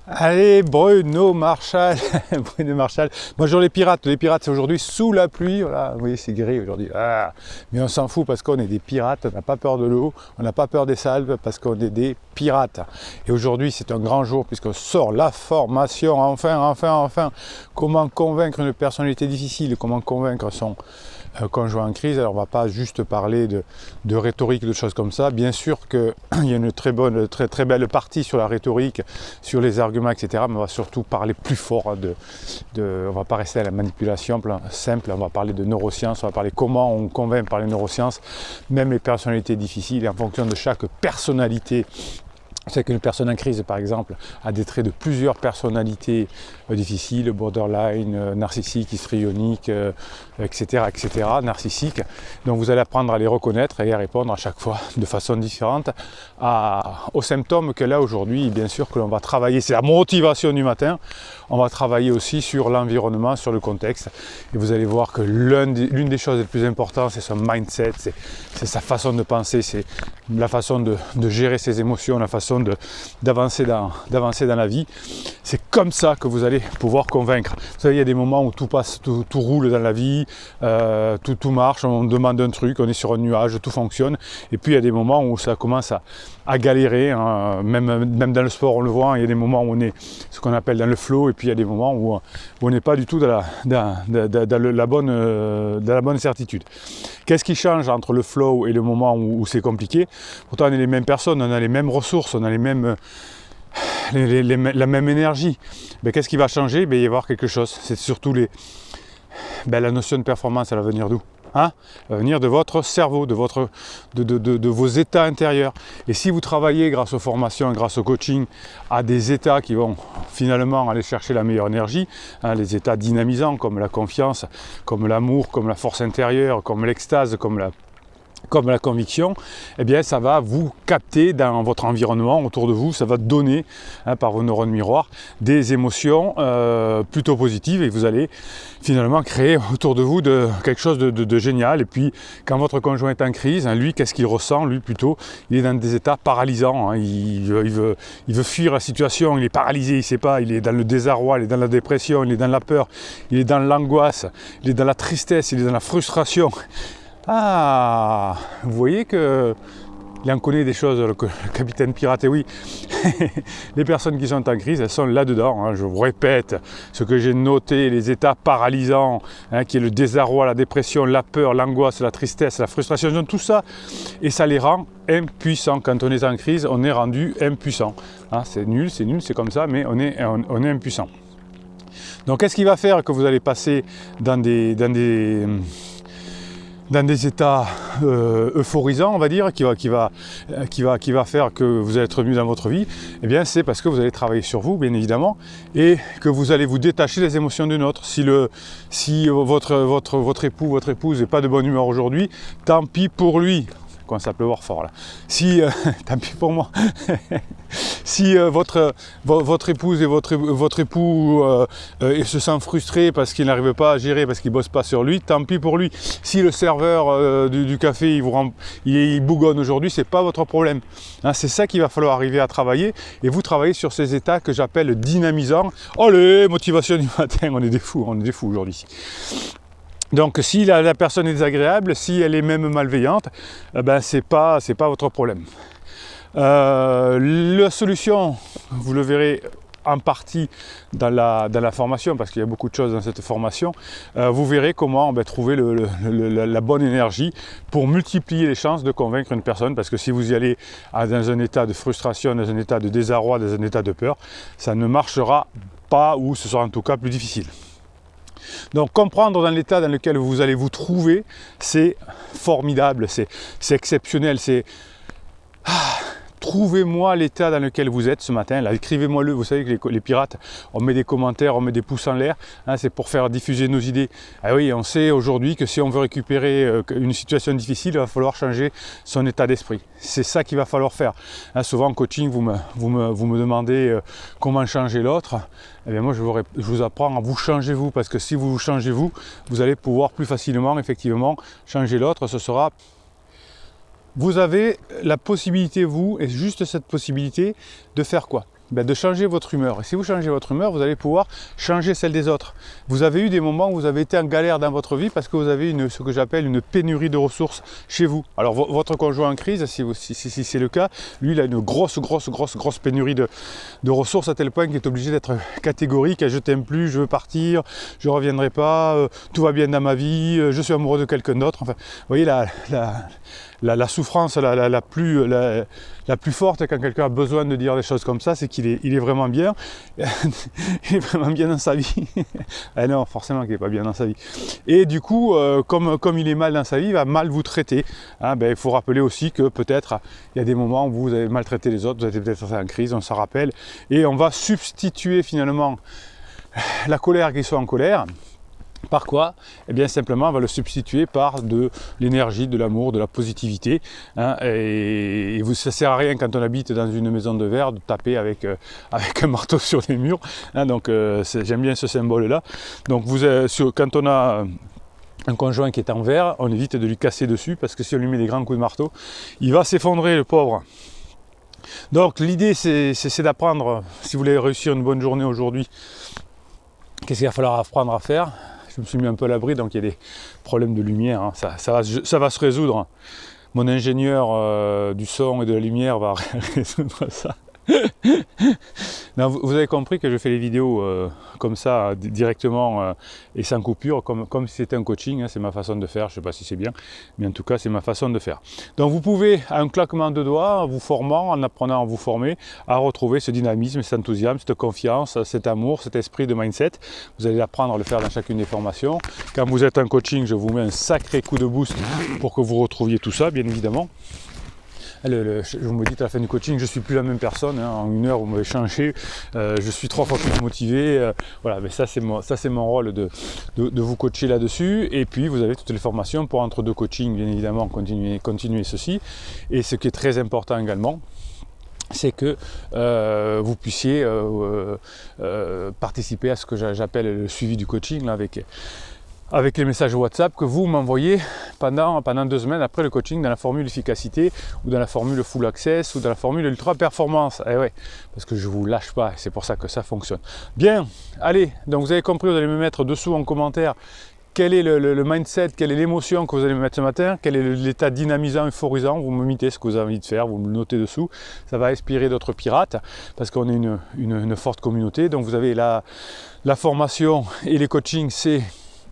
Allez, Bruno Marshall, Bruno Marshall. Bonjour les pirates. Les pirates, c'est aujourd'hui sous la pluie. Voilà, vous voyez, c'est gris aujourd'hui. Ah. Mais on s'en fout parce qu'on est des pirates. On n'a pas peur de l'eau. On n'a pas peur des salves parce qu'on est des pirates. Et aujourd'hui, c'est un grand jour puisqu'on sort la formation. Enfin. Comment convaincre une personnalité difficile? Comment convaincre son conjoint en crise? Alors, on ne va pas juste parler de rhétorique, de choses comme ça. Bien sûr qu'il y a une très belle partie sur la rhétorique, sur les arguments, etc. Mais on va surtout parler plus fort. On ne va pas rester à la manipulation simple. On va parler de neurosciences. On va parler comment on convainc par les neurosciences, même les personnalités difficiles. Et en fonction de chaque personnalité, c'est qu'une personne en crise, par exemple, a des traits de plusieurs personnalités difficiles, borderline, narcissique, histrionique, etc., narcissique. Donc vous allez apprendre à les reconnaître et à répondre à chaque fois de façon différente aux symptômes que là aujourd'hui, bien sûr que l'on va travailler. C'est la motivation du matin. On va travailler aussi sur l'environnement, sur le contexte. Et vous allez voir que l'une des choses les plus importantes, c'est son mindset, c'est sa façon de penser, c'est la façon de gérer ses émotions, la façon d'avancer dans la vie. C'est comme ça que vous allez pouvoir convaincre. Vous savez, il y a des moments où tout passe, tout roule dans la vie, tout marche, on demande un truc, on est sur un nuage, tout fonctionne. Et puis il y a des moments où ça commence à galérer, hein. Même dans le sport on le voit, il y a des moments où on est ce qu'on appelle dans le flow, et puis il y a des moments où on n'est pas du tout dans la bonne certitude. Qu'est-ce qui change entre le flow et le moment où c'est compliqué? Pourtant on est les mêmes personnes, on a les mêmes ressources, on a la même énergie. Mais qu'est-ce qui va changer? Il va y avoir quelque chose. C'est surtout la notion de performance, elle va venir d'où? Elle va venir de votre cerveau, de vos états intérieurs. Et si vous travaillez grâce aux formations, grâce au coaching, à des états qui vont finalement aller chercher la meilleure énergie, les états dynamisants comme la confiance, comme l'amour, comme la force intérieure, comme l'extase, comme la conviction, eh bien ça va vous capter dans votre environnement autour de vous, ça va donner par vos neurones miroirs des émotions plutôt positives, et vous allez finalement créer autour de vous quelque chose de génial. Et puis quand votre conjoint est en crise, lui, qu'est-ce qu'il ressent? Lui plutôt, il est dans des états paralysants, il veut fuir la situation, il est paralysé, il ne sait pas, il est dans le désarroi, il est dans la dépression, il est dans la peur, il est dans l'angoisse, il est dans la tristesse, il est dans la frustration. Ah, vous voyez que il en connaît des choses, le capitaine pirate. Et oui, les personnes qui sont en crise, elles sont là-dedans. Je vous répète ce que j'ai noté, les états paralysants, qui est le désarroi, la dépression, la peur, l'angoisse, la tristesse, la frustration, tout ça. Et ça les rend impuissants. Quand on est en crise, on est rendu impuissant. C'est nul, c'est comme ça, mais on est impuissant. Donc qu'est-ce qui va faire que vous allez passer dans des états euphorisants, on va dire, qui va faire que vous allez être mieux dans votre vie? Eh bien, c'est parce que vous allez travailler sur vous, bien évidemment, et que vous allez vous détacher des émotions d'une autre. Si votre époux, votre épouse n'est pas de bonne humeur aujourd'hui, tant pis pour lui. Quand ça pleuvoir fort là. Tant pis pour moi. Si votre épouse et votre épout se sent frustré parce qu'il n'arrive pas à gérer, parce qu'il ne bosse pas sur lui, tant pis pour lui. Si le serveur du café il bougonne aujourd'hui, c'est pas votre problème. C'est ça qu'il va falloir arriver à travailler, et vous travaillez sur ces états que j'appelle dynamisants. Allez, motivation du matin, on est des fous aujourd'hui. Donc si la personne est désagréable, si elle est même malveillante, c'est pas votre problème. La solution, vous le verrez en partie dans la formation, parce qu'il y a beaucoup de choses dans cette formation, vous verrez comment trouver la bonne énergie pour multiplier les chances de convaincre une personne, parce que si vous y allez dans un état de frustration, dans un état de désarroi, dans un état de peur, ça ne marchera pas, ou ce sera en tout cas plus difficile. Donc comprendre dans l'état dans lequel vous allez vous trouver, c'est formidable, c'est exceptionnel, trouvez-moi l'état dans lequel vous êtes ce matin, là, écrivez-moi-le. Vous savez que les pirates, on met des commentaires, on met des pouces en l'air, c'est pour faire diffuser nos idées. Ah oui, on sait aujourd'hui que si on veut récupérer une situation difficile, il va falloir changer son état d'esprit. C'est ça qu'il va falloir faire. Souvent en coaching, vous me demandez comment changer l'autre. Eh bien moi, je vous apprends à vous changer vous, parce que si vous changez vous, vous allez pouvoir plus facilement, effectivement, changer l'autre. Vous avez la possibilité, vous, et juste cette possibilité, de faire quoi? de changer votre humeur. Et si vous changez votre humeur, vous allez pouvoir changer celle des autres. Vous avez eu des moments où vous avez été en galère dans votre vie parce que vous avez ce que j'appelle une pénurie de ressources chez vous. Alors votre conjoint en crise, si c'est le cas, lui il a une grosse pénurie de ressources à tel point qu'il est obligé d'être catégorique, je t'aime plus, je veux partir, je ne reviendrai pas, tout va bien dans ma vie, je suis amoureux de quelqu'un d'autre. Enfin, vous voyez la souffrance la plus forte quand quelqu'un a besoin de dire des choses comme ça, c'est qu'il est vraiment bien. Il est vraiment bien dans sa vie. Ah non, forcément qu'il n'est pas bien dans sa vie. Et du coup, comme il est mal dans sa vie, il va mal vous traiter. Hein, il faut rappeler aussi que peut-être il y a des moments où vous avez maltraité les autres, vous êtes peut-être en crise, on s'en rappelle. Et on va substituer finalement la colère qui soit en colère. Par quoi? Eh bien simplement on va le substituer par de l'énergie, de l'amour, de la positivité. Hein, et ça ne sert à rien quand on habite dans une maison de verre de taper avec un marteau sur les murs. Hein, donc j'aime bien ce symbole-là. Donc quand on a un conjoint qui est en verre, on évite de lui casser dessus parce que si on lui met des grands coups de marteau, il va s'effondrer le pauvre. Donc l'idée c'est d'apprendre, si vous voulez réussir une bonne journée aujourd'hui, qu'est-ce qu'il va falloir apprendre à faire? Je me suis mis un peu à l'abri, donc il y a des problèmes de lumière, hein. Ça va se résoudre. Mon ingénieur du son et de la lumière va résoudre ça. Non, vous avez compris que je fais les vidéos comme ça, directement et sans coupure, comme si c'était un coaching, hein, c'est ma façon de faire, je ne sais pas si c'est bien, mais en tout cas c'est ma façon de faire. Donc vous pouvez, à un claquement de doigts, en vous formant, en apprenant à vous former, à retrouver ce dynamisme, cet enthousiasme, cette confiance, cet amour, cet esprit de mindset. Vous allez apprendre à le faire dans chacune des formations. Quand vous êtes en coaching, je vous mets un sacré coup de boost pour que vous retrouviez tout ça, bien évidemment. Je me dis à la fin du coaching, je ne suis plus la même personne, hein, en une heure vous m'avez changé, je suis 3 fois plus motivé, voilà, mais ça c'est mon rôle de vous coacher là-dessus, et puis vous avez toutes les formations pour entre deux coachings, bien évidemment, continuer ceci, et ce qui est très important également, c'est que vous puissiez participer à ce que j'appelle le suivi du coaching, là, avec les messages WhatsApp que vous m'envoyez pendant 2 semaines après le coaching dans la formule efficacité ou dans la formule full access ou dans la formule ultra performance. Eh ouais, parce que je ne vous lâche pas, c'est pour ça que ça fonctionne. Bien, allez, donc vous avez compris, vous allez me mettre dessous en commentaire quel est le mindset, quelle est l'émotion que vous allez me mettre ce matin, quel est l'état dynamisant, euphorisant, vous me mettez ce que vous avez envie de faire, vous me le notez dessous, ça va inspirer d'autres pirates, parce qu'on est une forte communauté, donc vous avez la formation et les coachings, c'est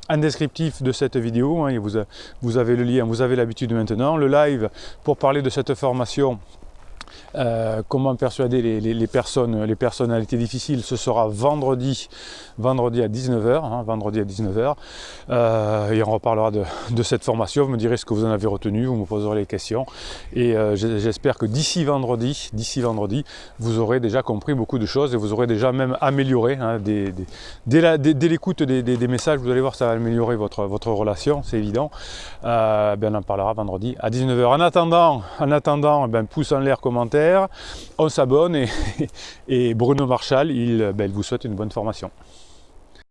en descriptif de cette vidéo, hein, vous avez le lien, vous avez l'habitude maintenant. Le live pour parler de cette formation, comment persuader les personnalités difficiles, ce sera vendredi à 19h, hein, vendredi à 19h, et on reparlera de cette formation, vous me direz ce que vous en avez retenu, vous me poserez les questions, et j'espère que d'ici vendredi, vous aurez déjà compris beaucoup de choses, et vous aurez déjà même amélioré, hein, dès l'écoute des messages, vous allez voir, ça va améliorer votre relation, c'est évident. On en parlera vendredi à 19h. En attendant, pouce en l'air, commentaire, on s'abonne, et Bruno Marchal, il vous souhaite une bonne formation.